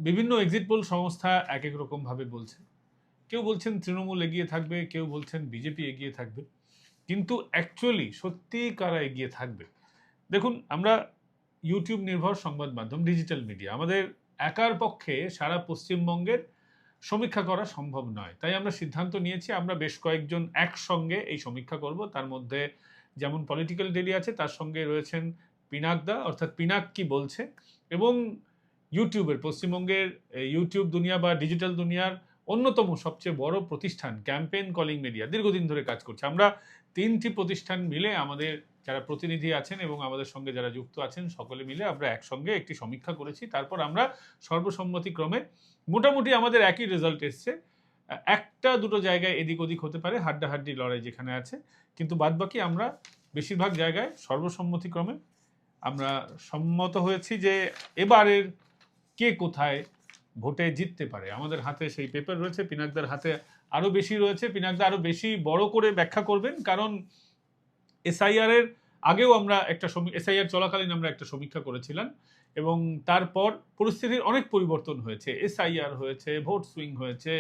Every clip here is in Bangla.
বিভিন্ন এক্সিট পোল সংস্থা এক এক রকম ভাবে বলছে। কেউ বলছেন তৃণমূল এগিয়ে থাকবে, কেউ বলছেন বিজেপি এগিয়ে থাকবে। কিন্তু অ্যাকচুয়ালি সত্যি কারা এগিয়ে থাকবে? দেখুন, আমরা ইউটিউব নির্ভর সংবাদ মাধ্যম, ডিজিটাল মিডিয়া, আমাদের একার পক্ষে সারা পশ্চিমবঙ্গের সমীক্ষা করা সম্ভব নয়। তাই আমরা সিদ্ধান্ত নিয়েছি আমরা বেশ কয়েকজন একসঙ্গে এই সমীক্ষা করব। তার মধ্যে যেমন পলিটিক্যাল ডেলি আছে, তার সঙ্গে রয়েছেন পিনাকদা, অর্থাৎ পিনাক কি বলছে, এবং ইউটিউবের, পশ্চিমবঙ্গের ইউটিউব দুনিয়া বা ডিজিটাল দুনিয়ার অন্যতম সবচেয়ে বড় প্রতিষ্ঠান ক্যাম্পেইন কলিং মিডিয়া দীর্ঘদিন ধরে কাজ করছে। আমরা তিনটি প্রতিষ্ঠান মিলে, আমাদের যারা প্রতিনিধি আছেন এবং আমাদের সঙ্গে যারা যুক্ত আছেন, সকলে মিলে আমরা একসঙ্গে একটি সমীক্ষা করেছি। তারপর আমরা সর্বসম্মতিক্রমে মোটামুটি আমাদের একই রেজাল্ট এসছে। একটা দুটো জায়গায় এদিক ওদিক হতে পারে, হাড্ডাহাড্ডি লড়াই যেখানে আছে, কিন্তু বাদবাকি আমরা বেশিরভাগ জায়গায় সর্বসম্মতিক্রমে আমরা সম্মত হয়েছি যে এবারের কে কোথায় ভোটে জিততে পারে। আমাদের হাতে সেই পেপার রয়েছে, পিনাকদার হাতে আরও বেশি রয়েছে। পিনাকদা আরও বেশি বড় করে ব্যাখ্যা করবেন, কারণ এসআইআর এর আগেও আমরা এসআইআর চলাকালীন আমরা একটা সমীক্ষা করেছিলাম এবং তারপর পরিস্থিতির অনেক পরিবর্তন হয়েছে। এসআইআর হয়েছে, ভোট সুইং হয়েছে,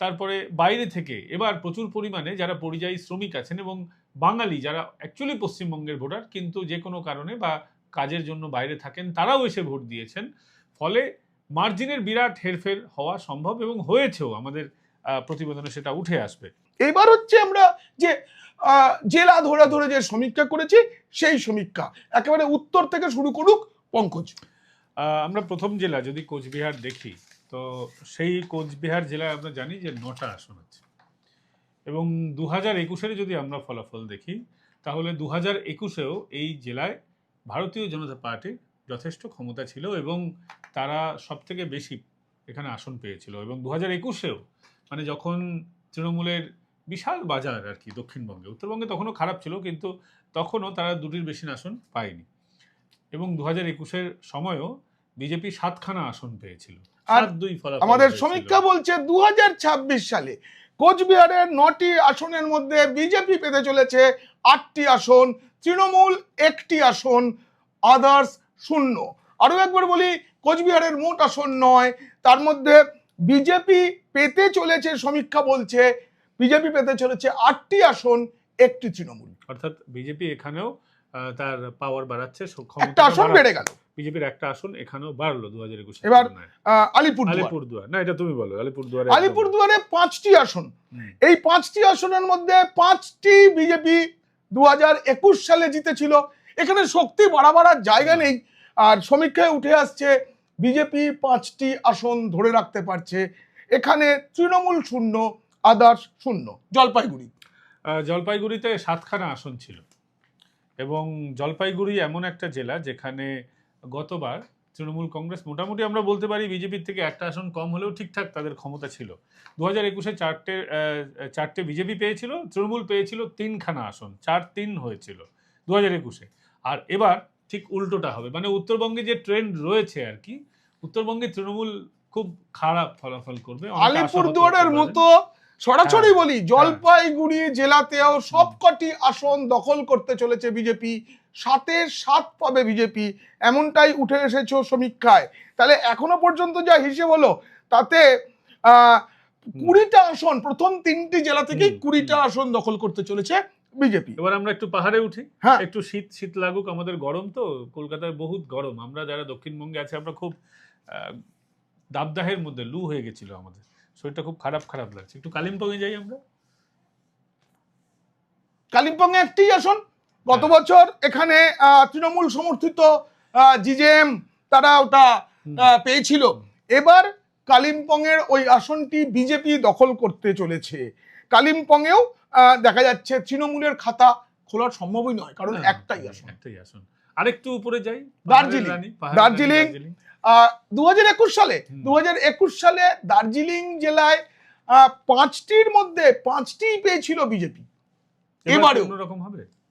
তারপরে বাইরে থেকে এবার প্রচুর পরিমাণে যারা পরিযায়ী শ্রমিক আছেন এবং বাঙালি যারা অ্যাকচুয়ালি পশ্চিমবঙ্গের ভোটার কিন্তু যে কোনো কারণে বা কাজের জন্য বাইরে থাকেন, তারাও এসে ভোট দিয়েছেন। ফলে মার্জিনের বিরাট হেরফের হওয়া সম্ভব এবং হয়েছেও। আমাদের প্রতিবেদনে সেটা উঠে আসবে। এবার হচ্ছে আমরা যে জেলা ধরে ধরে যে সমীক্ষা করেছি সেই সমীক্ষা একেবারে উত্তর থেকে শুরু করুক পঙ্কজ। আমরা প্রথম জেলা যদি কোচবিহার দেখি, তো সেই কোচবিহার জেলায় আমরা জানি যে 9টা আসন আছে এবং 2021-এর যদি আমরা ফলাফল দেখি, তাহলে 2021-এও এই জেলায় ভারতীয় জনতা পার্টির যথেষ্ট ক্ষমতা ছিল এবং তারা সবথেকে বেশি এখানে আসন পেয়েছিল। এবং 2021-এও মানে যখন তৃণমূলের বিশাল বাজার আর কি দক্ষিণবঙ্গে, উত্তরবঙ্গে তখনও খারাপ ছিল, কিন্তু তখনও তারা দুটির বেশি আসন পায়নি। এবং 2021-এর সময়ও বিজেপি 7খানা আসন পেয়েছিল। আমাদের সমীক্ষা বলছে 2026 সালে কোচবিহারের 9টি আসনের মধ্যে বিজেপি পেতে চলেছে 8টি আসন, তৃণমূল 1টি আসন, আদার্স 0। আরো একবার বলি, কোচবিহারের মোট আসন 9, তার মধ্যে বিজেপি পেতে চলেছে, সমীক্ষা বলছে বিজেপি পেতে চলেছে 8টি আসন, 1টি তৃণমূল। অর্থাৎ বিজেপি এখানেও তার পাওয়ার বাড়াচ্ছে, একটা আসন বেড়ে গেল। বিজেপির একটা আসন এখানেও বাড়লো 2021। এবার আলিপুরদুয়ার, না এটা তুমি বলো। আলিপুরদুয়ারে 5টি আসন। এই 5টি আসনের মধ্যে 5টি বিজেপি 2021 সালে জিতেছিল। এখানে শক্তি বাড়াবার জায়গা নেই। আর সমীক্ষায় উঠে আসছে বিজেপি 5টি আসন ধরে রাখতে পারছে। এখানে তৃণমূল 0, আদার্স 0। জলপাইগুড়িতে 7খানা আসন ছিল এবং জলপাইগুড়ি এমন একটা জেলা যেখানে গতবার তৃণমূল কংগ্রেস মোটামুটি আমরা বলতে পারি বিজেপির থেকে একটা আসন কম হলেও ঠিকঠাক তাদের ক্ষমতা ছিল। 2021-এ 4টে বিজেপি পেয়েছিল, তৃণমূল পেয়েছিল 3খানা আসন, 4-3 হয়েছিল 2021-এ। আর এবার ঠিক উল্টোটা হবে, মানে উত্তরবঙ্গে যে ট্রেন্ড রয়েছে আর কি, উত্তরবঙ্গে তৃণমূল খুব খারাপ ফলাফল করবে। আলিপুরদুয়ারের মতো সরাসরি বলি, জলপাইগুড়ি জেলাতেও সবকটি আসন দখল করতে চলেছে বিজেপি, 7-এ 7 পাবে বিজেপি, এমনটাই উঠে এসেছে সমীক্ষায়। তাহলে এখনো পর্যন্ত যা হিসেব হলো তাতে 20টা আসন, প্রথম 3টি জেলা থেকে 20টা আসন দখল করতে চলেছে বিজেপি। এবার আমরা একটু পাহাড়ে উঠি, একটু শীত লাগুক, আমাদের গরম তো, কলকাতায় বহুত গরম। আমরা যারা দক্ষিণবঙ্গে আছি আমরা খুব দাবদাহের মধ্যে, লু হয়ে গেছিল আমাদের, শরীরটা খুব খারাপ লাগছে। একটু কালিম্পংয়ে যাই আমরা। কালিম্পংয়ে 1টি আসন। গত বছর এখানে তৃণমূল সমর্থিত জিজেএম তারা ওটা পেয়েছিল। এবার কালিম্পংয়ের ওই আসনটি বিজেপি দখল করতে চলেছে। কালিম্পংয়েও দেখা যাচ্ছে তৃণমূলের খাতা খোলার সম্ভবই নয়, কারণ একটাই আসন। আরেকটু উপরে যাই, দার্জিলিং। 2021 সালে দার্জিলিং জেলায় 5টির মধ্যে 5টিই পেয়েছিল বিজেপি।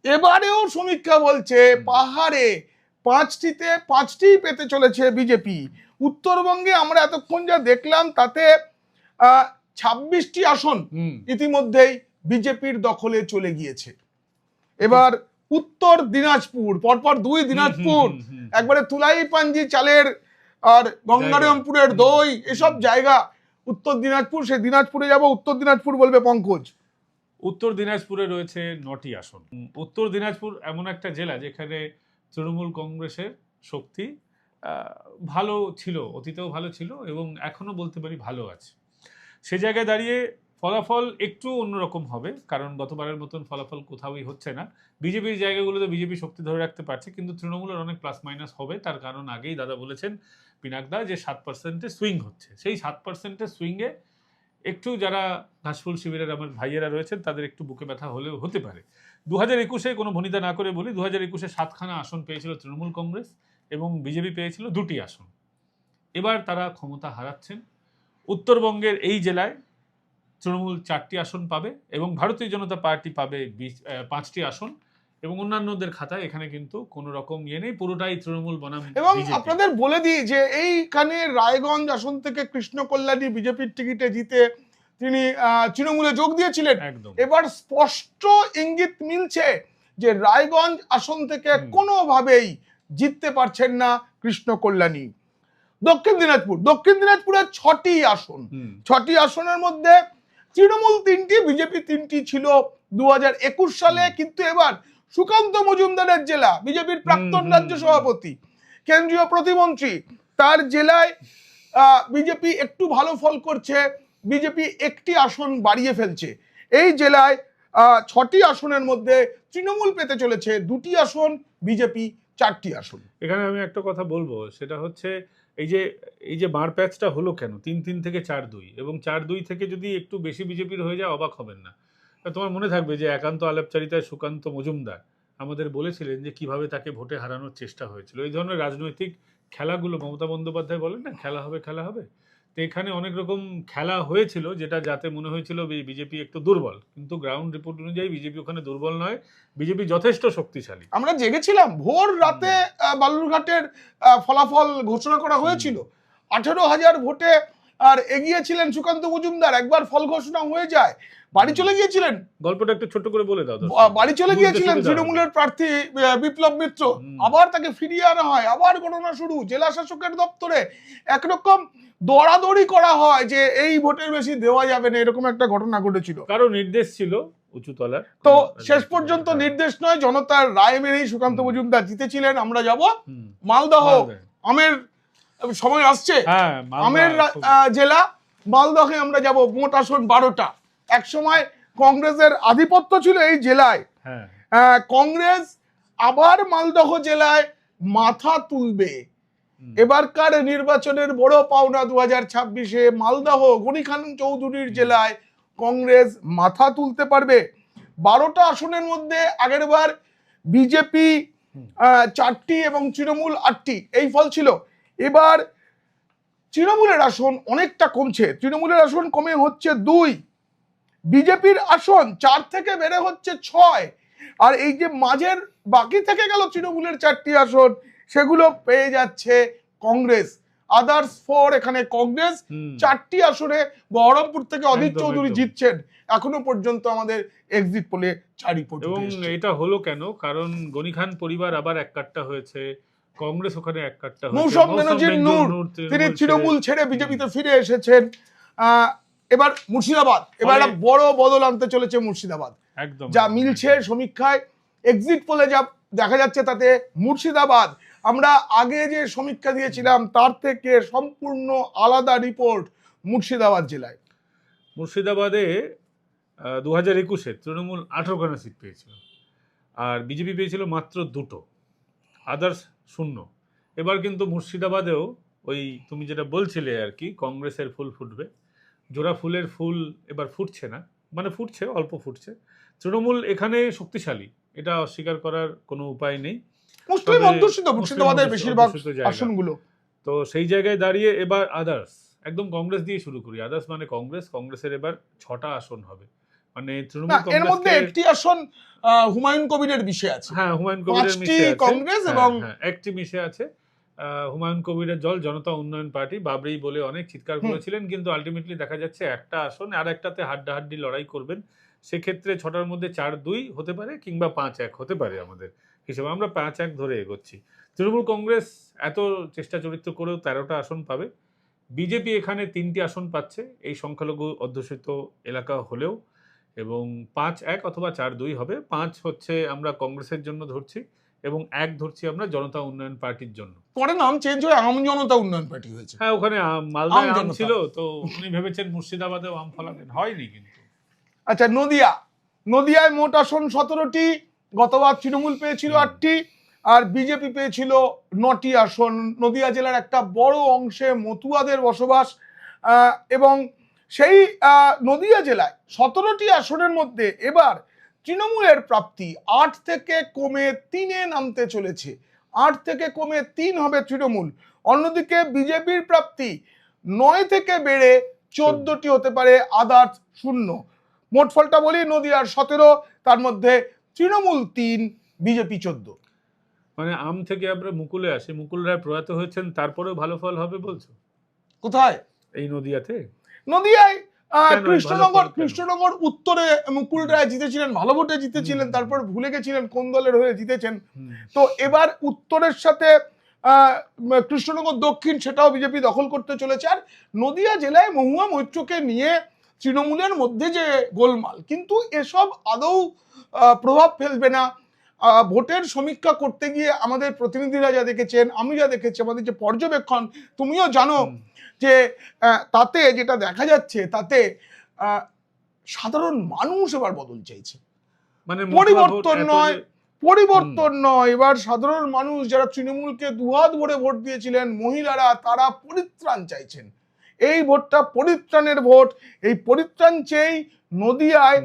এবারেও সমীক্ষা বলছে পাহাড়ে 5টিতে 5টিই পেতে চলেছে বিজেপি। উত্তরবঙ্গে আমরা এতক্ষণ যা দেখলাম তাতে 26টি আসন ইতিমধ্যেই বিজেপির দখলে চলে গিয়েছে। এবার উত্তর দিনাজপুর, পরপর 2 দিনাজপুর, একবারে তুলাই পাঞ্জি চালের আর গঙ্গারামপুরের দই এসব জায়গা, উত্তর দিনাজপুর, সে দিনাজপুরে যাব, উত্তর দিনাজপুর বলবে পঙ্কজ। উত্তর দিনাজপুরে রয়েছে 9টি আসন। উত্তর দিনাজপুর এমন একটা জেলা যেখানে তৃণমূল কংগ্রেসের শক্তি ভালো ছিল, অতীতেও ভালো ছিল এবং এখনো বলতে পারি ভালো আছে। সে জায়গায় দাঁড়িয়ে ফলাফল একটু অন্যরকম হবে, কারণ গতবারের মতন ফলাফল কোথাওই হচ্ছে না। বিজেপির জায়গাগুলোতে বিজেপি শক্তি ধরে রাখতে পারছে, কিন্তু তৃণমূলের অনেক প্লাস মাইনাস হবে। তার কারণ আগেই দাদা বলেছেন, পিনাকদা, যে 7% সুইং হচ্ছে। সেই 7% সুইংয়ে একটু যারা ঘাসফুল শিবিরের আমার ভাইয়েরা রয়েছেন তাদের একটু বুকে ব্যথা হলেও হতে পারে। 2021-এ কোনো ভনিতা না করে বলি, 2021-এ 7খানা আসন পেয়েছিল তৃণমূল কংগ্রেস এবং বিজেপি পেয়েছিল 2টি আসন। এবার তারা ক্ষমতা হারাচ্ছেন। উত্তরবঙ্গের এই জেলায় তৃণমূল 4টি আসন পাবে এবং ভারতীয় জনতা পার্টি পাবে 5টি আসন, এবং অন্যান্যদের খাতায় এখানে কিন্তু কোনো রকম ইয়ে নেই, পুরোটাই তৃণমূল বনাম এবং বিজেপি। আপনাদের বলে দিই যে এইখানে রায়গঞ্জ আসন থেকে কৃষ্ণ কল্যাণী বিজেপির টিকিটে জিতে তিনি তৃণমূলে যোগ দিয়েছিলেন। একদম। এবার স্পষ্ট ইঙ্গিত মিলছে যে রায়গঞ্জ আসন থেকে কোনোভাবেই জিততে পারছেন না কৃষ্ণ কল্যাণী। দক্ষিণ দিনাজপুরের 6টি আসন, 6টি আসনের মধ্যে তৃণমূল 3টি, বিজেপি 3টি ছিল 2021 সালে, কিন্তু এবার সুকান্ত মজুমদারের জেলা, বিজেপির প্রাক্তন রাজ্য সভাপতি, কেন্দ্রীয় প্রতিমন্ত্রী, তার জেলায় বিজেপি একটু ভালো ফল করছে। বিজেপি 1টি আসন বাড়িয়ে ফেলছে। এই জেলায় 6টি আসনের মধ্যে তৃণমূল পেতে চলেছে 2টি আসন, বিজেপি 4টি আসন। এখানে আমি একটা কথা বলবো, সেটা হচ্ছে এই যে বার প্যাচটা হলো কেন 3-3 থেকে 4-2, এবং 4-2 থেকে যদি একটু বেশি বিজেপির হয়ে যায় অবাক হবেন না। তোমার মনে থাকবে যে একান্ত আলাপচারিতায় সুকান্ত মজুমদার আমাদের বলেছিলেন যে কিভাবে তাকে ভোটে হারানোর চেষ্টা হয়েছিল। এই ধরনের রাজনৈতিক খেলাগুলো মমতা বন্দ্যোপাধ্যায় বলেন না, খেলা হবে। তো এখানে অনেক রকম খেলা হয়েছিল, যেটা যাতে মনে হয়েছিল বিজেপি একটু দুর্বল, কিন্তু গ্রাউন্ড রিপোর্ট অনুযায়ী বিজেপি ওখানে দুর্বল নয়, বিজেপি যথেষ্ট শক্তিশালী। আমরা জেগেছিলাম, ভোর রাতে বালুরঘাটের ফলাফল ঘোষণা করা হয়েছিল, 18,000 ভোটে আর এগিয়েছিলেন সুকান্ত মজুমদার। একবার ফল ঘোষণা হয়ে যায়, বাড়ি চলে গিয়েছিলেন। গল্পটা একটু ছোট করে বলে দাও। বাড়ি চলে গিয়েছিলেন তৃণমূলের প্রার্থী বিপ্লব মিত্র, আবার তাকে ফিরিয়ে আনা হয়, আবার গণনা শুরু, জেলা শাসকের দপ্তরে একরকম দৌড়াদৌড়ি করা হয় যে এই ভোটের বেশি দেওয়া যাবে না, এরকম একটা ঘটনা ঘটেছিল। কারো নির্দেশ ছিল উঁচুতলার, তো শেষ পর্যন্ত নির্দেশ নয়, জনতার রায় মেনেই সুকান্ত মজুমদার জিতেছিলেন। আমরা যাব মালদহ, আমের সময় আসছে, আমের জেলা মালদহে আমরা যাব। মোট আসন 12টা। এক সময় কংগ্রেসের আধিপত্য ছিল এই জেলায়। কংগ্রেস আবার মালদহ জেলায় মাথা তুলবে। এবারকার নির্বাচনের বড় পাওনা 2026-এ মালদহ গণিখান চৌধুরীর জেলায় কংগ্রেস মাথা তুলতে পারবে। 12টা আসনের মধ্যে আগের বার বিজেপি 4টি এবং তৃণমূল 8টি, এই ফল ছিল। এবার তৃণমূলের আসন অনেকটা কমছে, তৃণমূলের আসন কমে হচ্ছে 2, বিজেপির আসন 4 থেকে বেড়ে হচ্ছে 6। আর এই যে মাঝের বাকি থেকে গেল তৃণমূলের 4টি আসন, সেগুলো পেয়ে যাচ্ছে কংগ্রেস। আদার্স 4, এখানে কংগ্রেস 4টি আসনে বহরমপুর থেকে অধীর চৌধুরী জিতছেন। এখনো পর্যন্ত আমাদের এক্সিট পোলে 4 রিপোর্ট। এবং এটা হলো কেন? কারণ গনিখান পরিবার আবার এক কাট্টা হয়েছে, কংগ্রেস ওখানে এক কাট্টা হয়েছে। মৌসুম বেনজির নূর তিনি তৃণমূল ছেড়ে বিজেপিতে ফিরে এসেছেন। এবার মুর্শিদাবাদ, এবার একটা বড় বদল আনতে চলেছে মুর্শিদাবাদ। একদম যা মিলছে সমীক্ষায়, এক্সিট পোলে যা দেখা যাচ্ছে, তাতে মুর্শিদাবাদ আমরা আগে যে সমীক্ষা দিয়েছিলাম তার থেকে সম্পূর্ণ আলাদা রিপোর্ট মুর্শিদাবাদ জেলায়। মুর্শিদাবাদে 2021-এ তৃণমূল 18খানা সিট পেয়েছিল, আর বিজেপি পেয়েছিল মাত্র 2টো, আদার্স 0। এবার কিন্তু মুর্শিদাবাদেও ওই তুমি যেটা বলছিলে আর কি, কংগ্রেসের ফুল ফুটবে। জোড়া ফুলের ফুল এবার ফুটছে না, মানে ফুটছে, অল্প ফুটছে। তৃণমূল এখানে শক্তিশালী, এটা অস্বীকার করার কোনো উপায় নেই। মুসলিম অধ্যুষিত মুর্শিদাবাদের বেশিরভাগ আসনগুলো। তো সেই জায়গায় দাঁড়িয়ে এবার আদার্স, একদম কংগ্রেস দিয়ে শুরু করি। আদার্স মানে কংগ্রেসের এবার 6টা আসন হবে, মানে তৃণমূল এর মধ্যে একটি আসন হুমায়ুন কবিরের বিষয় আছে। হ্যাঁ, হুমায়ুন কবিরের মিশে আছে কংগ্রেস, এবং একটি মিশে আছে হুমায়ুন কবিরের দল জনতা উন্নয়ন পার্টি। বাবরি বলে অনেক চিৎকার করেছিলেন, কিন্তু আলটিমেটলি দেখা যাচ্ছে একটা আসন, আর একটাতে হাড্ডাহাড্ডি লড়াই করবেন। সেক্ষেত্রে 6টার মধ্যে 4-2 হতে পারে, কিংবা 5-1 হতে পারে আমাদের। হিসেবে আমরা 5-1 ধরে এগোচ্ছি। তৃণমূল কংগ্রেস এত চেষ্টা চরিত্র করেও 13টা আসন পাবে। বিজেপি এখানে 3টি আসন পাচ্ছে এই সংখ্যালঘু অধ্যুষিত এলাকা হলেও, এবং 5-1 অথবা 4-2 হবে। 5 হচ্ছে আমরা কংগ্রেসের জন্য ধরছি এবং 1 ধরছি আমরা জনতা উন্নয়ন পার্টির জন্য। পরে নাম চেঞ্জ হয়ে আম জনতা উন্নয়ন পার্টি হয়েছে। হ্যাঁ, ওখানে মালদায় আম জনতা ছিল, তো উনি ভেবেছেন মুর্শিদাবাদেও আম ফলাবেন, হয়নি কিন্তু। আচ্ছা, নদিয়ায় মোট আসন 17টি, গতবার তৃণমূল পেয়েছিল 8টি আর বিজেপি পেয়েছিল 9টি আসন। নদিয়া জেলার একটা বড় অংশে মতুয়াদের বসবাস, এবং সেই নদিয়া জেলায় 17টি আসনের মধ্যে এবার তৃণমূলের প্রাপ্তি 8 থেকে কমে 3-এ নামতে চলেছে। 8 থেকে কমে 3 হবে তৃণমূল। অন্যদিকে বিজেপির প্রাপ্তি 9 থেকে বেড়ে 14টি হতে পারে, আদার্স 0। মোট ফলটা বলি, নদিয়ার 17, তার মধ্যে তৃণমূল 3, বিজেপি 14। মানে আম থেকে আমরা মুকুলে আসি, মুকুল রায় প্রয়াত হয়েছেন, তারপরেও ভালো ফল হবে বলছো? কোথায়? এই নদিয়াতে, নদিয়ায় কেন কৃষ্ণনগর উত্তরে মুকুল রায় জিতেছিলেন, ভালো ভোটে জিতেছিলেন, তারপর ভুলে গেছিলেন কোন দলের হয়ে জিতেছেন। তো এবার উত্তরের সাথে কৃষ্ণনগর দক্ষিণ, সেটাও বিজেপি দখল করতে চলেছে। আর নদিয়া জেলায় মহুয়া মৈত্রকে নিয়ে তৃণমূলের মধ্যে যে গোলমাল, কিন্তু এসব আদৌ প্রভাব ফেলবে না। ভোটের সমীক্ষা করতে গিয়ে আমাদের প্রতিনিধিরা যা দেখেছেন, আমি যা দেখেছি, আমাদের যে পর্যবেক্ষণ, তুমিও জানো, যে তাতে যেটা দেখা যাচ্ছে, তাতে সাধারণ মানুষ এবার বদল চাইছে, মানে পরিবর্তন নয়। এবার সাধারণ মানুষ যারা তৃণমূলকে দুহাত ভরে ভোট দিয়েছিলেন, মহিলারা, তারা পরিত্রাণ চাইছেন। এই ভোটটা পরিত্রাণের ভোট। এই পরিত্রাণ চেয়েই নদিয়ায়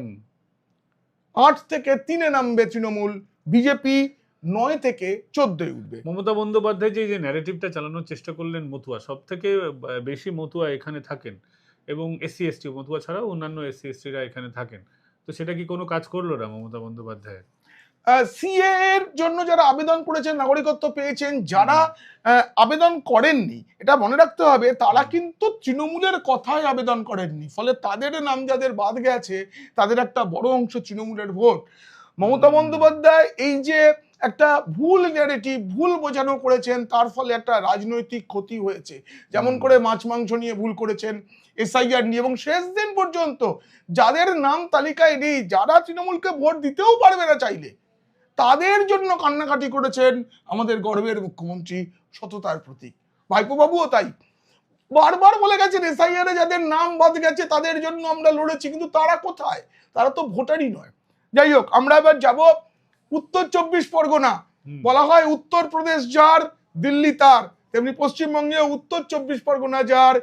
8 থেকে 3-এ নামবে তৃণমূল, বিজেপি 9 থেকে 14-এ উঠবে। মমতা বন্দ্যোপাধ্যায় যে ন্যারেটিভটা চালানোর চেষ্টা করলেন, মতুয়া সব থেকে বেশি মতুয়া এখানে থাকেন, এবং এসসি এসটি মতুয়া ছাড়াও অন্যান্য এসসি এসটিরা এখানে থাকেন, তো সেটা কি কোনো কাজ করলো না মমতা বন্দ্যোপাধ্যায়? সিএ এর জন্য যারা আবেদন করেছেন, নাগরিকত্ব পেয়েছেন, যারা আবেদন করেননি, এটা মনে রাখতে হবে, তারা কিন্তু তৃণমূলের কথায় আবেদন করেননি, ফলে তাদের নাম যাদের বাদ গেছে, তাদের একটা বড় অংশ তৃণমূলের ভোট। মমতা বন্দ্যোপাধ্যায় এই যে একটা ভুল ন্যারেটিভ, ভুল বোঝানো করেছেন, তার ফলে একটা রাজনৈতিক ক্ষতি হয়েছে। যেমন করে মাছ মাংস নিয়ে ভুল করেছেন, এসআইআর নিয়ে, এবং শেষ দিন পর্যন্ত যাদের নাম তালিকায় নেই, যারা তৃণমূলকে ভোট দিতেও পারবে না চাইলে, তাদের জন্য কান্নাকাটি করেছেন আমাদের গর্বের মুখ্যমন্ত্রী, সততার প্রতীক ভাইপো বাবুও তাই বারবার বলে গেছেন, এসআইআর এ যাদের নাম বাদ গেছে তাদের জন্য আমরা লড়েছি, কিন্তু তারা কোথায়? তারা তো ভোটারই নয়। যাই হোক, আমরা এবার যাব উত্তর 24 পরগনা। বলা হয় উত্তরপ্রদেশ যার, দিল্লি তার, তেমনি পশ্চিমবঙ্গে উত্তর 24 পরগনা যার,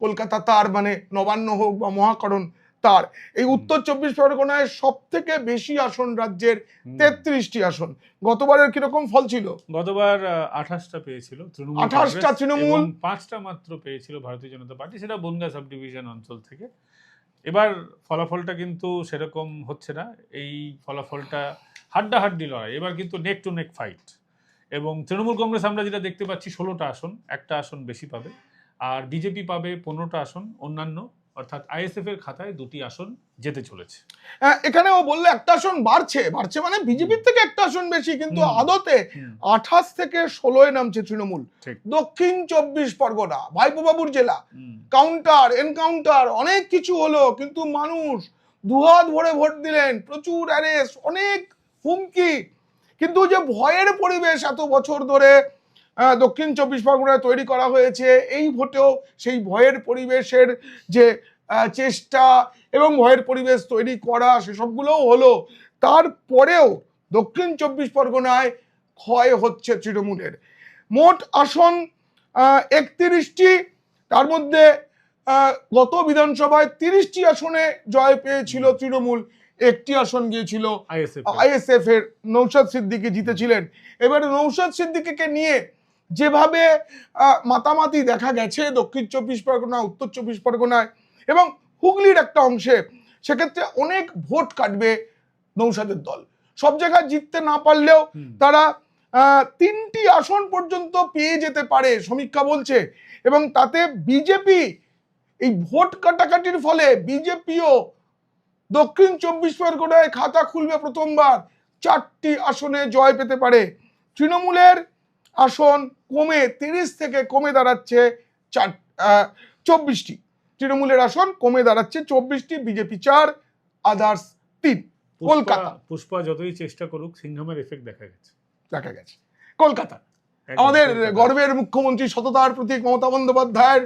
কলকাতা তার, মানে নবান্ন হোক বা মহাকরণ তার। এই উত্তর 24 পরগনায় সব থেকে বেশি আসন রাজ্যের, 33টি আসন। গতবারের কিরকম ফল ছিল? গতবার 28টা পেয়েছিল তৃণমূল, 28টা তৃণমূল, 5টা মাত্র পেয়েছিল ভারতীয় জনতা পার্টি, সেটা বনগাঁ সাব ডিভিশন অঞ্চল থেকে। এবার ফলাফলটা কিন্তু সেরকম হচ্ছে না, এই ফলাফলটা হাড্ডাহাড্ডি লড়াই, এবার কিন্তু নেক টু নেক ফাইট। এবং তৃণমূল কংগ্রেস আমরা যেটা দেখতে পাচ্ছি 16টা আসন, একটা আসন বেশি পাবে, আর বিজেপি পাবে 15টা আসন, অন্যান্য অর্থাৎ আইএসএফ এর খাতায় 2টি আসন যেতে চলেছে। এখানেও বললে একটা আসন বাড়ছে মানে বিজেপির থেকে একটা আসন বেশি, কিন্তু আদতে 28 থেকে 16-এ নামছে তৃণমূল। দক্ষিণ 24 পরগনা ভাইপো বাবুর জেলা, কাউন্টার এনকাউন্টার অনেক কিছু হলো, কিন্তু মানুষ দুহাত ভরে ভোট দিলেন, প্রচুর অ্যারেস্ট, অনেক হুমকি, কিন্তু যে ভয়ের পরিবেশ এত বছর ধরে দক্ষিণ 24 পরগনায় তৈরি করা হয়েছে, এই ভোটেও সেই ভয়ের পরিবেশের যে চেষ্টা এবং ভয়ের পরিবেশ তৈরি করা, সেসবগুলোও হলো। তারপরেও দক্ষিণ 24 পরগনায় ক্ষয় হচ্ছে তৃণমূলের। মোট আসন 31টি, তার মধ্যে গত বিধানসভায় 30টি আসনে জয় পেয়েছিল তৃণমূল, 1টি আসন গিয়েছিল আইএসএফ এর, নৌশাদ সিদ্দিকী জিতেছিলেন। এবারে নৌশাদ সিদ্দিকীকে নিয়ে যেভাবে মাতামাতি দেখা গেছে দক্ষিণ 24 পরগনা, উত্তর 24 পরগনায় এবং হুগলির একটা অংশে, সেক্ষেত্রে অনেক ভোট কাটবে নৌশাদের দল। সব জায়গায় জিততে না পারলেও তারা 3টি আসন পর্যন্ত পেয়ে যেতে পারে সমীক্ষা বলছে। এবং তাতে বিজেপি, এই ভোট কাটাকাটির ফলে বিজেপিও দক্ষিণ 24 পরগনায় খাতা খুলবে প্রথমবার, 4টি আসনে জয় পেতে পারে। তৃণমূলের আসন কমে 30 থেকে কমে দাঁড়াচ্ছে 24টি। তৃণমূলের আসন কমে দাঁড়াচ্ছে 24টি, বিজেপি 4, আদার্স 3। কলকাতা পুষ্পা যতই চেষ্টা করুক সিংহামের এফেক্ট দেখা গেছে। কলকাতা একদম আমাদের কলকাতা। গর্বের মুখ্যমন্ত্রী, সততার প্রতীক মমতা বন্দ্যোপাধ্যায়ের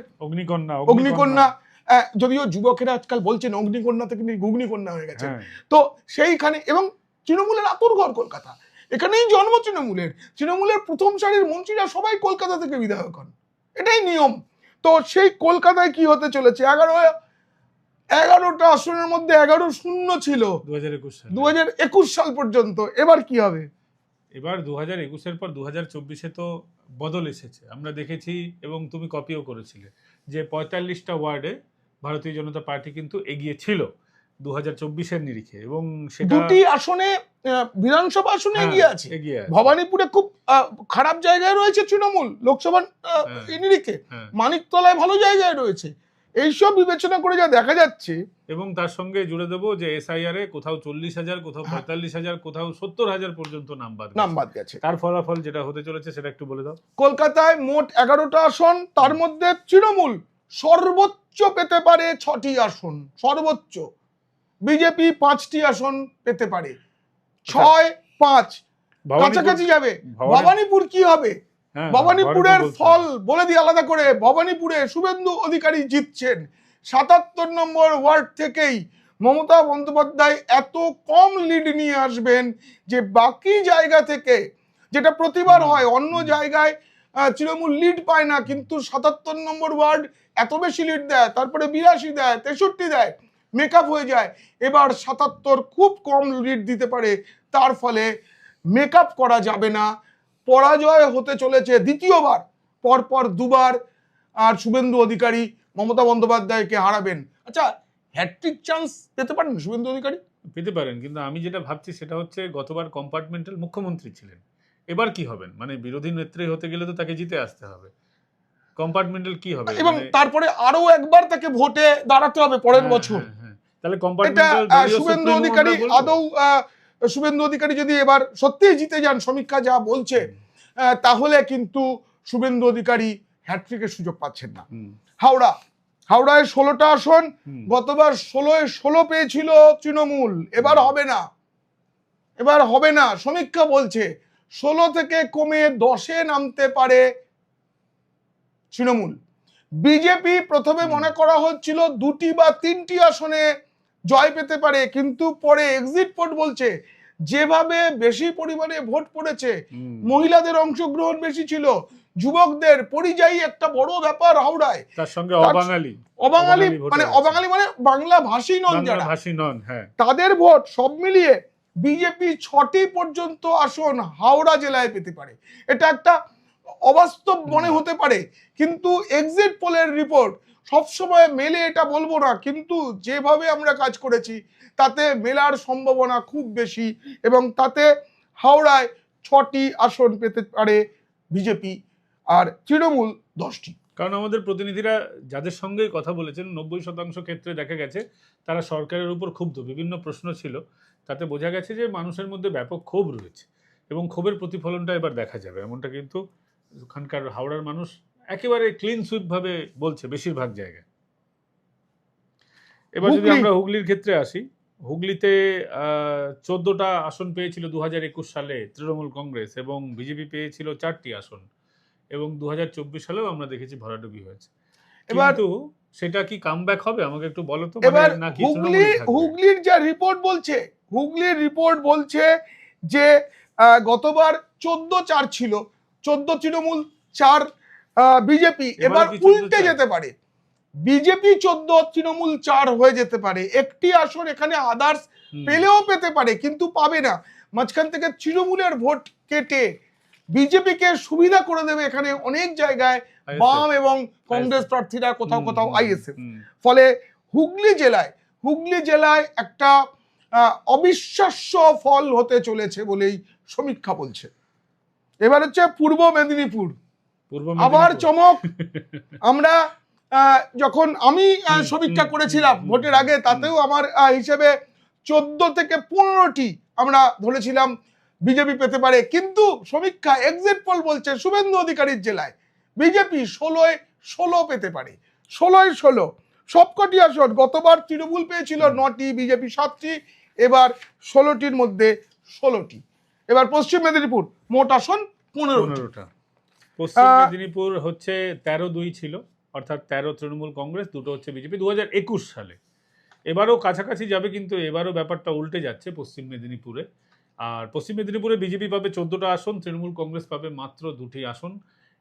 অগ্নিকন্যা। যদিও যুবকেরা আজকাল বলছেন অগ্নিকন্যা থেকে ঘুগনিকন্যা হয়ে গেছে। হ্যাঁ। তো সেইখানে, এবং তৃণমূলের আতুরঘর কলকাতা, এখানেই জন্ম তৃণমূলের প্রথম সারির মন্ত্রীরা সবাই কলকাতা থেকে বিধায়ক হন, এটাই নিয়ম। তো সেই কলকাতায় কি হতে চলেছে? 11টা আসনের মধ্যে 11-0 ছিল 2021 সাল পর্যন্ত। এবার কি হবে? এবার 2021-এর পর 2024-এ তো বদল এসেছে, আমরা দেখেছি এবং তুমি কপিও করেছিলে যে 45টা ওয়ার্ডে ভারতীয় জনতা পার্টি কিন্তু এগিয়ে ছিল 2024-এর নিরিখে, এবং সেটা 2টি আসনে বিধানসভা আসনে এগিয়ে আছে। ভবানীপুরে খুব খারাপ জায়গায় রয়েছে তৃণমূল লোকসভা নিরিখে, মানিকতলায় ভালো জায়গায় রয়েছে। এইসব বিবেচনা করে যা দেখা যাচ্ছে, এবং তার সঙ্গে জুড়ে দেবো যে SIR এ কোথাও 40,000, কোথাও 45,000, কোথাও 70,000 পর্যন্ত নাম বাদ গেছে। তার ফলাফল যেটা হতে চলেছে সেটা একটু বলে দাও। কলকাতায় মোট 11টা আসন, তার মধ্যে তৃণমূল সর্বোচ্চ পেতে পারে 6টি আসন, সর্বোচ্চ। বিজেপি 5টি আসন পেতে পারে, 6-5 কাছাকাছি যাবে। ভবানীপুর কি হবে? ভবানীপুরের ফল বলে দিই আলাদা করে। ভবানীপুরে শুভেন্দু অধিকারী জিতছেন। 77 নম্বর ওয়ার্ড থেকেই মমতা বন্দ্যোপাধ্যায় এত কম লিড নিয়ে আসবেন যে বাকি জায়গা থেকে, যেটা প্রতিবার হয়, অন্য জায়গায় তৃণমূল লিড পায় না, কিন্তু 77 নম্বর ওয়ার্ড এত বেশি লিড দেয়, তারপরে 82 দেয়, 63 দেয়, মেকআপ হয়ে যায়। এবার 77 খুব কম লিড দিতে পারে, তার ফলে মেকআপ করা যাবে না। পরাজয় হতে চলেছে দ্বিতীয়বার, পরপর দুবার। আর শুভেন্দু অধিকারী মমতা বন্দ্যোপাধ্যায়কে হারাবেন। আচ্ছা, হ্যাট্রিক চান্স পেতে পারেন শুভেন্দু অধিকারী? পেতে পারেন, কিন্তু আমি যেটা ভাবছি সেটা হচ্ছে গতবার কম্পার্টমেন্টাল মুখ্যমন্ত্রী ছিলেন, এবার কি হবেন? মানে বিরোধী নেত্রী হতে গেলে তো তাকে জিতে আসতে হবে, কম্পার্টমেন্টাল কি হবে? এবং তারপরে আরো একবার তাকে ভোটে দাঁড়াতে হবে পরের বছর। তাহলে কম্পার্টমেন্টাল শুভেন্দু অধিকারী আদৌ, শুভেন্দু অধিকারী যদি এবার সত্যিই জিতে যান, সমীক্ষা যা বলছে, তাহলে কিন্তু শুভেন্দু অধিকারী হ্যাট্রিকের সুযোগ পাচ্ছেন না। হাওড়ায় 16টা আসন, গতবার 16 পেয়েছিল তৃণমূল, এবার হবে না। সমীক্ষা বলছে 16 থেকে কমে 10-এ নামতে পারে তৃণমূল। বিজেপি প্রথমে মনে করা হচ্ছিল 2টি বা 3টি আসনে জয় পেতে পারে, কিন্তু পরে এক্সিট পোল বলছে যেভাবে বেশি পরিমাণে ভোট পড়েছে, মহিলাদের অংশগ্রহণ বেশি ছিল, যুবকদের পরিযায়ী একটা বড় ব্যাপার হাওড়ায়, তার সঙ্গে অবাঙালি মানে বাংলা ভাষী নন যারা, তাদের ভোট সব মিলিয়ে বিজেপি 6টি পর্যন্ত আসন হাওড়া জেলায় পেতে পারে। এটা একটা অবাস্তব মনে হতে পারে, কিন্তু এক্সিট পোলের রিপোর্ট সবসময় মেলে এটা বলবো না, কিন্তু যেভাবে আমরা কাজ করেছি তাতে মেলার সম্ভাবনা খুব বেশি, এবং তাতে হাওড়ায় 6টি আসন পেতে পারে বিজেপি, আর তৃণমূল 10টি। কারণ আমাদের প্রতিনিধিরা যাদের সঙ্গে কথা বলেছেন 90% ক্ষেত্রে দেখা গেছে তারা সরকারের উপর ক্ষুব্ধ। বিভিন্ন প্রশ্ন ছিল, তাতে বোঝা গেছে যে মানুষের মধ্যে ব্যাপক ক্ষোভ রয়েছে, এবং ক্ষোভের প্রতিফলনটা এবার দেখা যাবে, এমনটা কিন্তু ওখানকার হাওড়ার মানুষ একেবারে ক্লিন সুইপ ভাবে বলছে বেশিরভাগ জায়গায়। এবার যদি আমরা হুগলির ক্ষেত্রে আসি, হুগলিতে 14টা আসন পেয়েছিল 2021 সালে তৃণমূল কংগ্রেস, এবং বিজেপি পেয়েছিল 4টি আসন, এবং 2024 সালেও আমরা দেখেছি ভরাডুবি হয়েছে। কিন্তু সেটা কি কামব্যাক হবে আমাকে একটু বলো তো। এবার হুগলির যা রিপোর্ট বলছে যে গতবার 14-4 ছিল, 14 তৃণমূল, 4 বিজেপি, এবার উল্টে যেতে পারে, বিজেপি 14 তৃণমূল 4 হয়ে যেতে পারে। একটি আসন এখানে আদার্স পেলেও পেতে পারে, কিন্তু পাবে না। মাঝখান থেকে তৃণমূলের ভোট কেটে বিজেপিকে সুবিধা করে দেবে এখানে অনেক জায়গায় বাম এবং কংগ্রেস প্রার্থীরা, কোথাও আইএসএফ। ফলে হুগলি জেলায় একটা অবিশ্বাস্য ফল হতে চলেছে বলেই সমীক্ষা বলছে। এবার হচ্ছে পূর্ব মেদিনীপুর, আবার চমক। আমরা যখন আমি সমীক্ষা করেছিলাম ভোটের আগে, তাতেও আমার হিসেবে 14 থেকে 15টি আমরা ধরেছিলাম বিজেপি পেতে পারে, কিন্তু সমীক্ষা এক্সিট পোল বলছে শুভেন্দু অধিকারীর জেলায় বিজেপি 16 পেতে পারে। 16 সবকটি আসন, গতবার তৃণমূল পেয়েছিল 9টি, বিজেপি 7টি, এবার 16টির মধ্যে 16টি। এবার পশ্চিম মেদিনীপুর মোট আসন 15টা। পশ্চিম মেদিনীপুর হচ্ছে 13-2 ছিল, অর্থাৎ 13 তৃণমূল কংগ্রেস, 2 হচ্ছে বিজেপি 2021 সালে। এবারও কাছাকাছি যাবে, কিন্তু এবারও ব্যাপারটা উল্টে যাচ্ছে পশ্চিম মেদিনীপুরে। আর পশ্চিম মেদিনীপুরে বিজেপি পাবে 14টা আসন, তৃণমূল কংগ্রেস পাবে মাত্র 2টি আসন।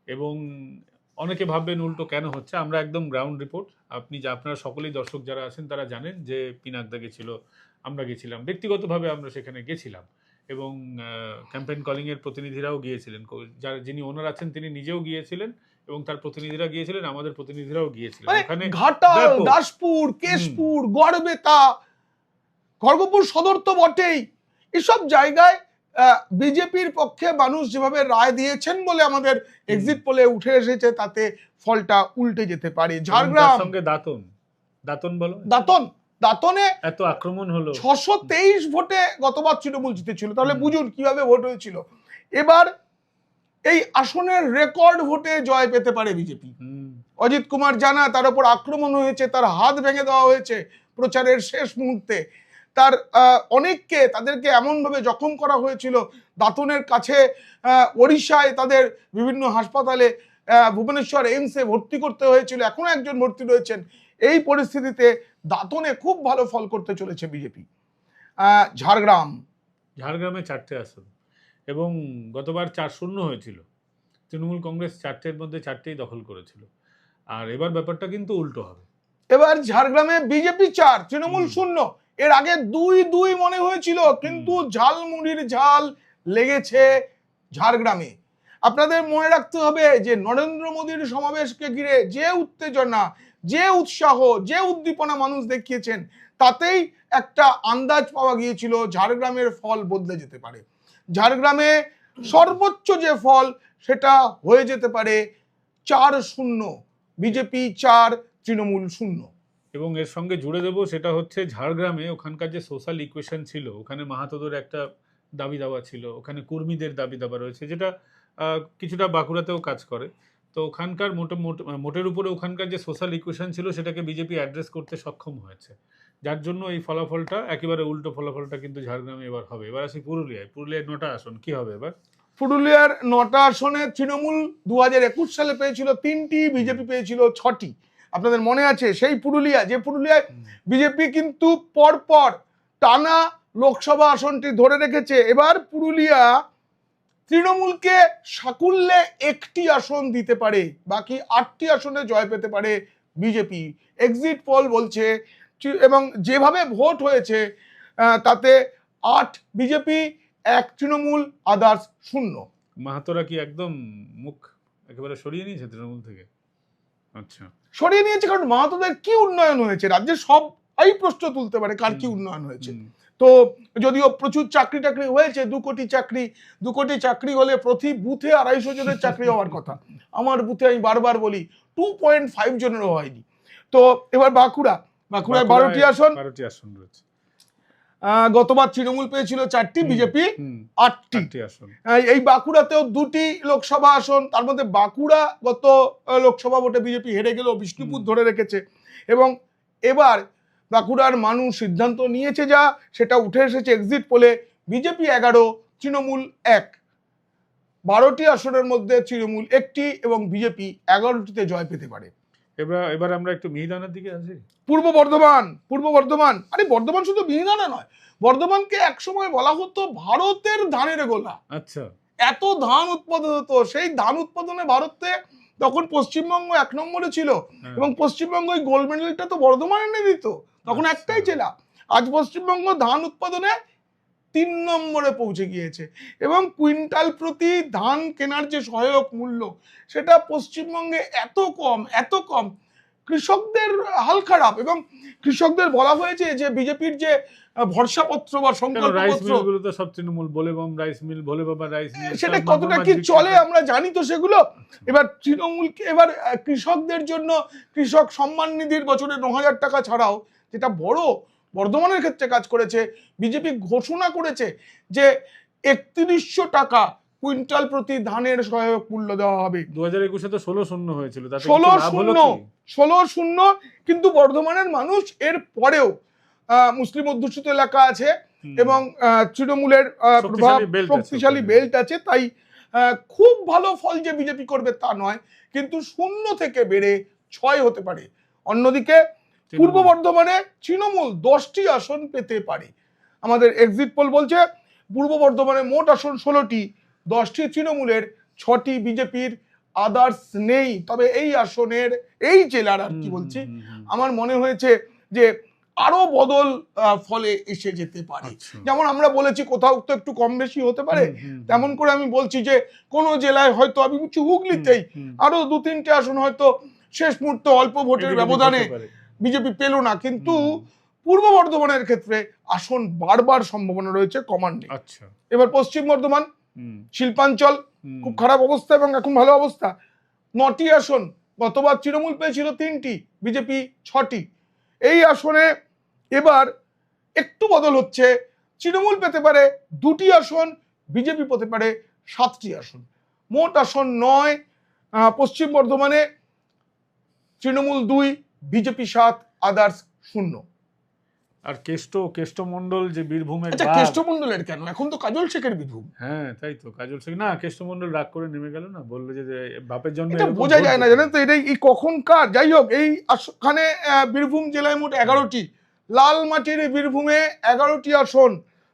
এবং অনেকে ভাববেন উল্টো কেন হচ্ছে, আমরা একদম গ্রাউন্ড রিপোর্ট, আপনারা সকলেই দর্শক যারা আছেন তারা জানেন যে পিনাকদা গেছিল, আমরা গেছিলাম, ব্যক্তিগতভাবে আমরা সেখানে গেছিলাম, এবং ক্যাম্পেইন কলিংয়ের প্রতিনিধিরাও গিয়েছিলেন। যিনি ওনার আছেন তিনি নিজেও গিয়েছিলেন, এবং তার প্রতিনিধিরা গিয়েছিলেন, আমাদের প্রতিনিধিরাও গিয়েছিলেন। ওখানে ঘাটাল, দাসপুর, কেশপুর, গড়বেতা, খড়গপুর সদর তো বটেই, এসব জায়গায় বিজেপির পক্ষে মানুষ যেভাবে রায় দিয়েছেন বলে আমাদের এক্সিট পোলে উঠে এসেছে, তাতে ফলটা উল্টে যেতে পারে। ঝাড়গ্রাম সঙ্গে দাঁতন বলো, দাঁতনে এত আক্রমণ হলো, 623 ভোটে গতবার তৃণমূল জিতেছিল, তাহলে বুঝুন কিভাবে ভোট হয়েছিল। এবার এই আসনের রেকর্ড ভোটে জয় পেতে পারে বিজেপি। অজিত কুমার জানা, তার উপর আক্রমণ হয়েছে, তার হাত ভেঙে দেওয়া হয়েছে প্রচারের শেষ মুহূর্তে, তার অনেককে তাদেরকে এমনভাবে জখম করা হয়েছিল, দাঁতনের কাছে ওড়িশায় তাদের বিভিন্ন হাসপাতালে, ভুবনেশ্বর এইমসে ভর্তি করতে হয়েছিল, এখনো একজন ভর্তি রয়েছেন। এই পরিস্থিতিতে দাঁতনে খুব ভালো ফল করতে চলেছে বিজেপি। ঝাড়গ্রামে 4টে আসন, এবং গতবার 4-0 হয়েছিল, তৃণমূল কংগ্রেস 4টের মধ্যে 4টেই দখল করেছিল। আর এবার ব্যাপারটা কিন্তু উল্টো হবে। এবার ঝাড়গ্রামে বিজেপি 4, তৃণমূল 0। এর আগে 2-2 মনে হয়েছিল, কিন্তু ঝালমুড়ির ঝাল লেগেছে ঝাড়গ্রামে। আপনাদের মনে রাখতে হবে যে নরেন্দ্র মোদীর সমাবেশকে ঘিরে যে উত্তেজনা, যে উৎসাহ, যে উদ্দীপনা মানুষ দেখিয়েছেন, তাতেই একটা আন্দাজ পাওয়া গিয়েছিল ঝাড়গ্রামের ফল বদলে যেতে পারে। ঝাড়গ্রামে সর্বোচ্চ যে ফল সেটা হয়ে যেতে পারে 4-0, বিজেপি 4, তৃণমূল 0। এবং এর সঙ্গে জুড়ে দেবো, সেটা হচ্ছে ঝাড়গ্রামে ওখানকার যে সোশ্যাল ইকুয়েশন ছিল, ওখানে মাহাতোদের একটা দাবি দাবা ছিল, ওখানে কর্মীদের দাবি দাবা রয়েছে, যেটা কিছুটা বাঁকুড়াতেও কাজ করে। তো ওখানকার মোটের উপরে ওখানকার যে সোশ্যাল ইকুয়েশন ছিল সেটাকে বিজেপি অ্যাড্রেস করতে সক্ষম হয়েছে, যার জন্য এই ফলাফলটা একেবারে উল্টো ফলাফলটা কিন্তু ঝাড়গ্রামে এবার হবে। এবার আসি পুরুলিয়ায় 9টা আসন, কি হবে এবার? পুরুলিয়ার 9টা আসনে তৃণমূল 2021 সালে পেয়েছিল 3টি, বিজেপি পেয়েছিল 6টি। আপনাদের মনে আছে সেই পুরুলিয়া, যে পুরুলিয়ায় বিজেপি কিন্তু পরপর টানা লোকসভা আসনটি ধরে রেখেছে। এবার পুরুলিয়া তৃণমূলকে সাকুল্যে 1টি আসন দিতে পারে, বাকি 8টি আসনে জয় পেতে পারে বিজেপি, এক্সিট পোল বলছে। এবং যেভাবে ভোট হয়েছে তাতে 8 বিজেপি, 1 তৃণমূল, আদার্স 0। মাহাতোরা কি একদম মুখ একেবারে সরিয়ে নিয়েছে তৃণমূল থেকে? আচ্ছা, সরিয়ে নিয়েছে, কারণ মাহাতোদের কি উন্নয়ন হয়েছে রাজ্যে, সব এই প্রশ্ন তুলতে পারে কার কি উন্নয়ন হয়েছে। তো যদিও প্রচুর চাকরি টাকরি হয়েছে, 2 কোটি চাকরি হলে প্রতি বুথে 250 জনের চাকরি হওয়ার কথা। আমার বুথে আমি বারবার বলি 2.5 জনেরও হয়নি। তো এবার বাঁকুড়ায় 12টি আসন রয়েছে। গতবার তৃণমূল পেয়েছিল 4টি, বিজেপি 8টি আসন। এই বাঁকুড়াতেও 2টি লোকসভা আসন, তার মধ্যে বাঁকুড়া গত লোকসভা ভোটে বিজেপি হেরে গেলেও বিষ্ণুপুর ধরে রেখেছে। এবং এবার বাঁকুড়ার মানুষ সিদ্ধান্ত নিয়েছে, যা সেটা উঠে এসেছে এক্সিট পোলে, বিজেপি 11, তৃণমূল 1। 12টি আসনের মধ্যে তৃণমূল 1টি এবং বিজেপি 11টিতে জয় পেতে পারে। এবার আমরা একটু মিহিদানার দিকে আসি। পূর্ব বর্ধমান, আরে বর্ধমান শুধু মিহিদানা নয়, বর্ধমানকে একসময় বলা হতো ভারতের ধানের গোলা। আচ্ছা, এত ধান উৎপাদন হতো, সেই ধান উৎপাদনে ভারতে তখন পশ্চিমবঙ্গ 1 নম্বরে ছিল, এবং পশ্চিমবঙ্গ ওই গোল্ড মেডেলটা তো বর্ধমান এনে দিত, তখন একটাই জেলা। আজ পশ্চিমবঙ্গ ধান উৎপাদনে 3 নম্বরে পৌঁছে গিয়েছে, এবং কুইন্টাল প্রতি ধান কেনার যে সহায়ক মূল্য, সেটা পশ্চিমবঙ্গে এত কম, কৃষকদের হাল খারাপ। এবং কৃষকদের বলা হয়েছে যে বিজেপির যে ভরসাপত্র বা সংকল্পপত্র, সব তৃণমূল বলে রাইস মিল, বলে বাবা রাইস মিল, সেটা কতটা কি চলে আমরা জানি তো সেগুলো। এবার তৃণমূলকে, এবার কৃষকদের জন্য কৃষক সম্মান নিধির বছরে 9,000 টাকা ছাড়াও, যেটা বড় বর্ধমানের ক্ষেত্রে কাজ করেছে, বিজেপি ঘোষণা করেছে যে 3100 টাকা কুইন্টাল প্রতি ধানের সহায়ক মূল্য দেওয়া হবে। 2021 তো 16-0 হয়েছিল, তাতে 16-0 কিন্তু বর্ধমানের মানুষ এর পরেও মুসলিম অধ্যুষিত এলাকা আছে এবং তৃণমূলের শক্তিশালী বেল্ট আছে, তাই খুব ভালো ফল যে বিজেপি করবে তা নয়, কিন্তু 0 থেকে বেড়ে 6 হতে পারে। অন্যদিকে পূর্ব বর্ধমানে তৃণমূল 10টি আসন পেতে পারে। আমাদের এক্সিট পোল বলছে পূর্ব বর্ধমানে মোট আসন 16টি, 10টি তৃণমূলের, 6টি বিজেপির, আদার্স নেই। তবে এই আসনের এই জেলার আর কি বলছি, আমার মনে হয়েছে যে আরো বদল ফলে এসে যেতে পারে। যেমন আমরা বলেছি কোথাও তো একটু কম বেশি হতে পারে, তেমন করে আমি বলছি যে কোন জেলায় হয়তো আমি বলছি হুগলিতেই আরো 2-3টে আসন হয়তো শেষ মুহূর্তে অল্প ভোটের ব্যবধানে বিজেপি পেল না, কিন্তু পূর্ব বর্ধমানের ক্ষেত্রে আসন বারবার সম্ভাবনা রয়েছে, কমার নেই। এবার পশ্চিম বর্ধমান শিল্পাঞ্চল খুব খারাপ অবস্থা এবং এখন ভালো অবস্থা। 9টি আসন, গতবার তৃণমূল পেয়েছিল 3টি, বিজেপি 6টি। এই আসনে এবার একটু বদল হচ্ছে, তৃণমূল পেতে পারে 2টি আসন, বিজেপি পেতে পারে 7টি আসন। মোট আসন 9 পশ্চিম বর্ধমানে, তৃণমূল 2, বিজেপি 7, আদার্স 0। আর কেষ্টমণ্ডল যে বীরভূমের, আচ্ছা কেষ্টমণ্ডলের কেন, এখন তো কাজল শেখের বীরভূম। হ্যাঁ তাই তো, কাজল শেখ না, কেষ্টমণ্ডল রাগ করে নেমে গেল না, বললো যে বাপের জন্য, এটা বোঝা যায় না জানেন তো, এটাই এই কখনকার। যাই হোক, এই খানে বীরভূম জেলায় মোট 11টি, লালমাটির বীরভূমে 11টি আসন।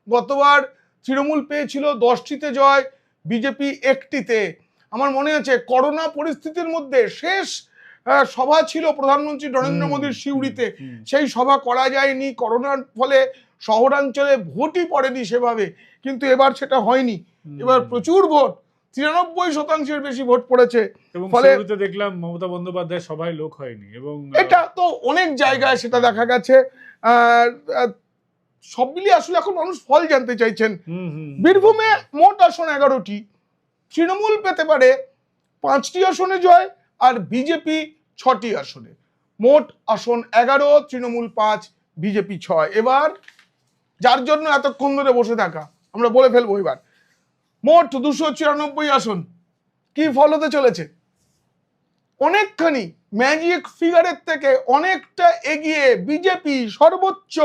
গতবার তৃণমূল পেয়েছিল 10টিতে জয়, বিজেপি 1টিতে। আমার মনে আছে করোনা পরিস্থিতির মধ্যে শেষ সভা ছিল প্রধানমন্ত্রী নরেন্দ্র মোদীর সিউড়িতে, সেই সভা করা যায়নি করোনার ফলে, শহরাঞ্চলে ভোটই পড়েনি সেভাবে, কিন্তু এবার সেটা হয়নি। এবার প্রচুর ভোট, 93% বেশি ভোট পড়েছে। ফলে দেখলাম মমতা বন্দ্যোপাধ্যায় সবাই লোক হয়নি, এবং এটা তো অনেক জায়গায় সেটা দেখা গেছে। সব মিলিয়ে আসলে এখন মানুষ ফল জানতে চাইছেন। বীরভূমে মোট আসন 11টি, তৃণমূল পেতে পারে 5টি আসনে জয়, আর বিজেপি 6টি আসনে। মোট আসন 11, তৃণমূল 5, বিজেপি 6। এবার যার জন্য এতক্ষণ ধরে বসে থাকা, আমরা বলে ফেলবো এবার মোট 294 আসন। কি ফল হতে চলেছে? অনেকখানি ম্যাজিক ফিগারের থেকে অনেকটা এগিয়ে বিজেপি সর্বোচ্চ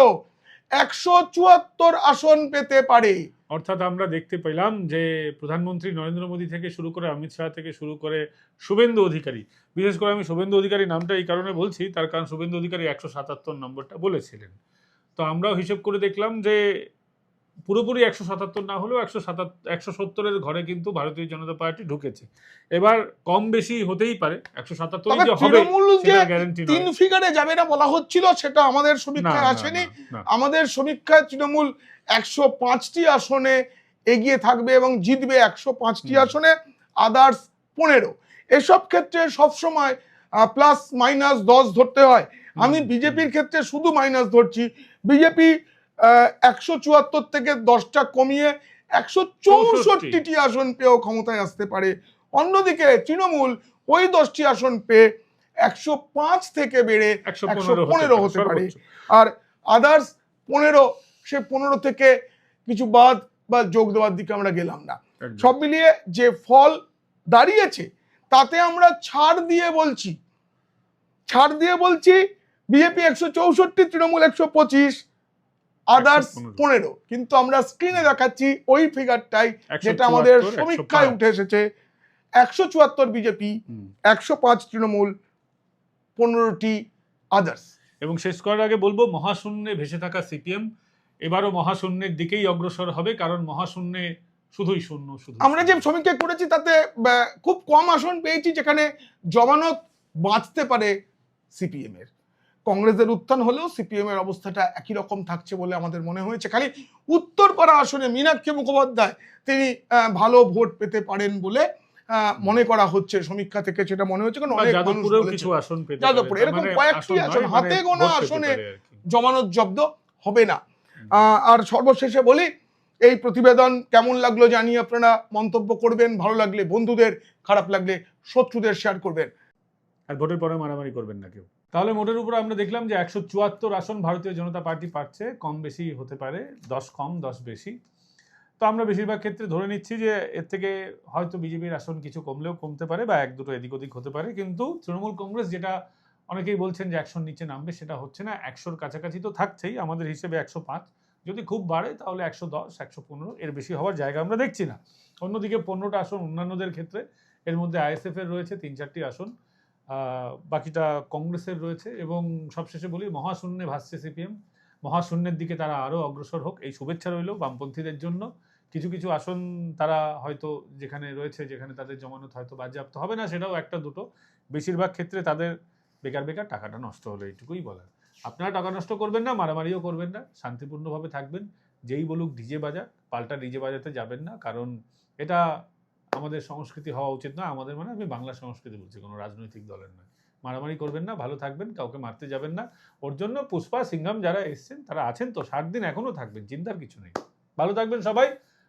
174 আসন পেতে পারে। অর্থাৎ আমরা দেখতে পেলাম যে প্রধানমন্ত্রী নরেন্দ্র মোদী থেকে শুরু করে অমিত শাহ থেকে শুরু করে শুভেন্দু অধিকারী, বিশেষ করে আমি শুভেন্দু অধিকারী নামটা এই কারণে বলছি, তার কারণ শুভেন্দু অধিকারী 177 নম্বরটা বলেছিলেন। তো আমরাও হিসেব করে দেখলাম যে পুরোপুরি 177 না হলেও 170-এর ঘরে কিন্তু ভারতীয় জনতা পার্টি ঢুকেছে। এবার কম বেশি হতেই পারে, 177 যে হবে সেটা গ্যারান্টি নয়। 3 ফিগারে যাবে না বলা হচ্ছিল, সেটা আমাদের সমীক্ষায় আসেনি। আমাদের সমীক্ষায় তৃণমূল 105টি আসনে এগিয়ে থাকবে এবং জিতবে 105টি আসনে, আদার্স 15। এসব ক্ষেত্রে সবসময় প্লাস মাইনাস 10 ধরতে হয়। আমি বিজেপির ক্ষেত্রে শুধু মাইনাস ধরছি। বিজেপি 174 থেকে 10টা কমিয়ে 164টি আসন পেয়েও ক্ষমতায় আসতে পারে। অন্যদিকে তৃণমূল ওই 10টি আসন পেয়ে 105 থেকে বেড়ে 115 হতে পারে। আর আদার্স 15, সে 15 থেকে কিছু বাদ বা যোগ দেওয়ার দিকে আমরা গেলাম না। সব মিলিয়ে যে ফল দাঁড়িয়েছে তাতে আমরা ছাড় দিয়ে বলছি বিজেপি 164, তৃণমূল 125, আদার্স 15। কিন্তু আমরা স্ক্রিনে দেখাচ্ছি ওই ফিগারটাই যেটা আমাদের সমীক্ষায় উঠে এসেছে। 174 বিজেপি, 105 তৃণমূল, 15টি আদার্স। এবং শেষ করার আগে বলবো, মহাশূন্যে ভেসে থাকা সিপিএম এবারও মহাশূন্যের দিকেই অগ্রসর হবে, কারণ মহাশূন্যে শুধুই শূন্য। আমরা যে সমীক্ষা করেছি তাতে খুব কম আসন পেয়েছি যেখানে জমানত বাঁচতে পারে সিপিএম এর। কংগ্রেসের উত্থান হলেও সিপিএম এর অবস্থাটা একই রকম থাকছে বলে আমাদের মনে হয়েছে। খালি উত্তরপাড়া আসনে মীনাক্ষী মুখোপাধ্যায় তিনি ভালো ভোট পেতে পারেন বলে মনে করা হচ্ছে, সমীক্ষা থেকে সেটা মনে হচ্ছে। কারণ অনেক মানুষ বলেছে যাদবপুরে এরকম কয়েকটি আসন, হাতে গোনা আসনে জমানত জব্দ হবে না। আর সর্বশেষে বলি, এই প্রতিবেদন কেমন লাগলো জানিয়ে আপনারা মন্তব্য করবেন। ভালো লাগলে বন্ধুদের, খারাপ লাগলে শত্রুদের শেয়ার করবেন। আর ভোটের পরে মারামারি করবেন না কেউ। তাহলে মোটের উপর আমরা দেখলাম যে 174 আসন ভারতীয় জনতা পার্টি পাচ্ছে, কম বেশি হতে পারে, 10 কম 10 বেশি। তো আমরা বেশিরভাগ ক্ষেত্রে ধরে নিচ্ছি যে এর থেকে হয়তো বিজেপির আসন কিছু কমলেও কমতে পারে বা এক দুটো এদিক ওদিক হতে পারে, কিন্তু তৃণমূল কংগ্রেস যেটা অনেকেই বলছেন যে 100 নিচে নামবে, সেটা হচ্ছে না। 100-র কাছাকাছি তো থাকছেই, আমাদের হিসেবে 105, যদি খুব বাড়ে তাহলে 110, 115, এর বেশি হওয়ার জায়গা আমরা দেখছি না। অন্যদিকে 15টা আসন অন্যান্যদের ক্ষেত্রে, এর মধ্যে আইএসএফ এর রয়েছে 3-4টি আসন, বাকিটা কংগ্রেসের রয়েছে, এবং সবশেষে বলি মহাশূন্যে ভাসছে সিপিএম, মহাশূন্যের দিকে তারা আরও অগ্রসর হোক, এই শুভেচ্ছা রইল বামপন্থীদের জন্য। কিছু কিছু আসন তারা হয়তো যেখানে রয়েছে, যেখানে তাদের জমানত হয়তো বাজেয়াপ্ত হবে না, সেটাও একটা দুটো, বেশিরভাগ ক্ষেত্রে তাদের বেকার বেকার টাকাটা নষ্ট হলো, এইটুকুই বলার। আপনারা টাকা নষ্ট করবেন না, মারামারিও করবেন না, শান্তিপূর্ণভাবে থাকবেন। যেই বলুক ডিজে বাজা, পাল্টা ডিজে বাজাতে যাবেন না, কারণ এটা আমাদের সংস্কৃতি হওয়া উচিত না। আমাদের মানে আমি বাংলা সংস্কৃতি বলছি, কোনো রাজনৈতিক দলের নয়। মারামারি করবেন না, ভালো থাকবেন, কাউকে মারতে যাবেন না। ওর জন্য পুষ্পা সিংহাম যারা এসছেন তারা আছেন তো, 60 দিন এখনো থাকবেন, চিন্তার কিছু নেই। ভালো থাকবেন সবাই।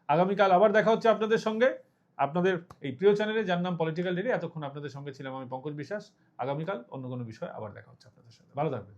আগামীকাল আবার দেখা হচ্ছে আপনাদের সঙ্গে, আপনাদের এই প্রিয় চ্যানেলে, যার নাম পলিটিক্যাল ডেইলি। এতক্ষণ আপনাদের সঙ্গে ছিলাম আমি পঙ্কজ বিশ্বাস। আগামীকাল অন্য কোনো বিষয়ে আবার দেখা হচ্ছে আপনাদের সঙ্গে। ভালো থাকবেন।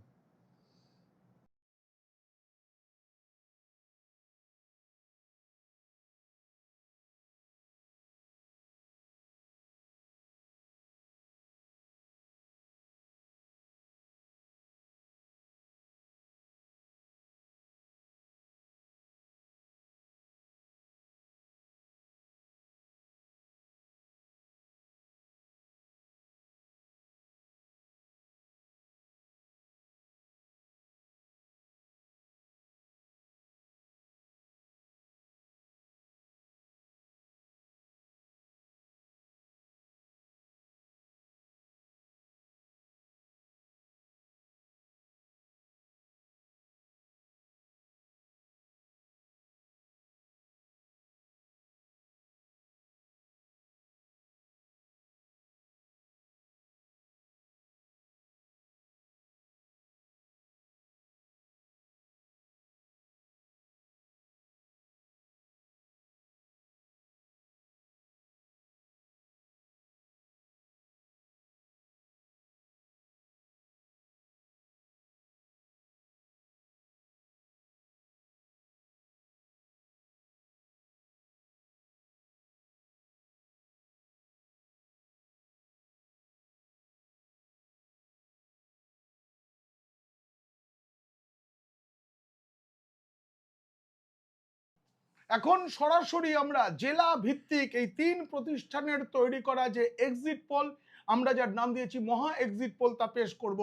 এখন সরাসরি আমরা জেলা ভিত্তিক এই 3 প্রতিষ্ঠানের তৈরি করা যে এক্সিট পোল, আমরা যার নাম দিয়েছি মহা এক্সিট পোল, তা পেশ করব।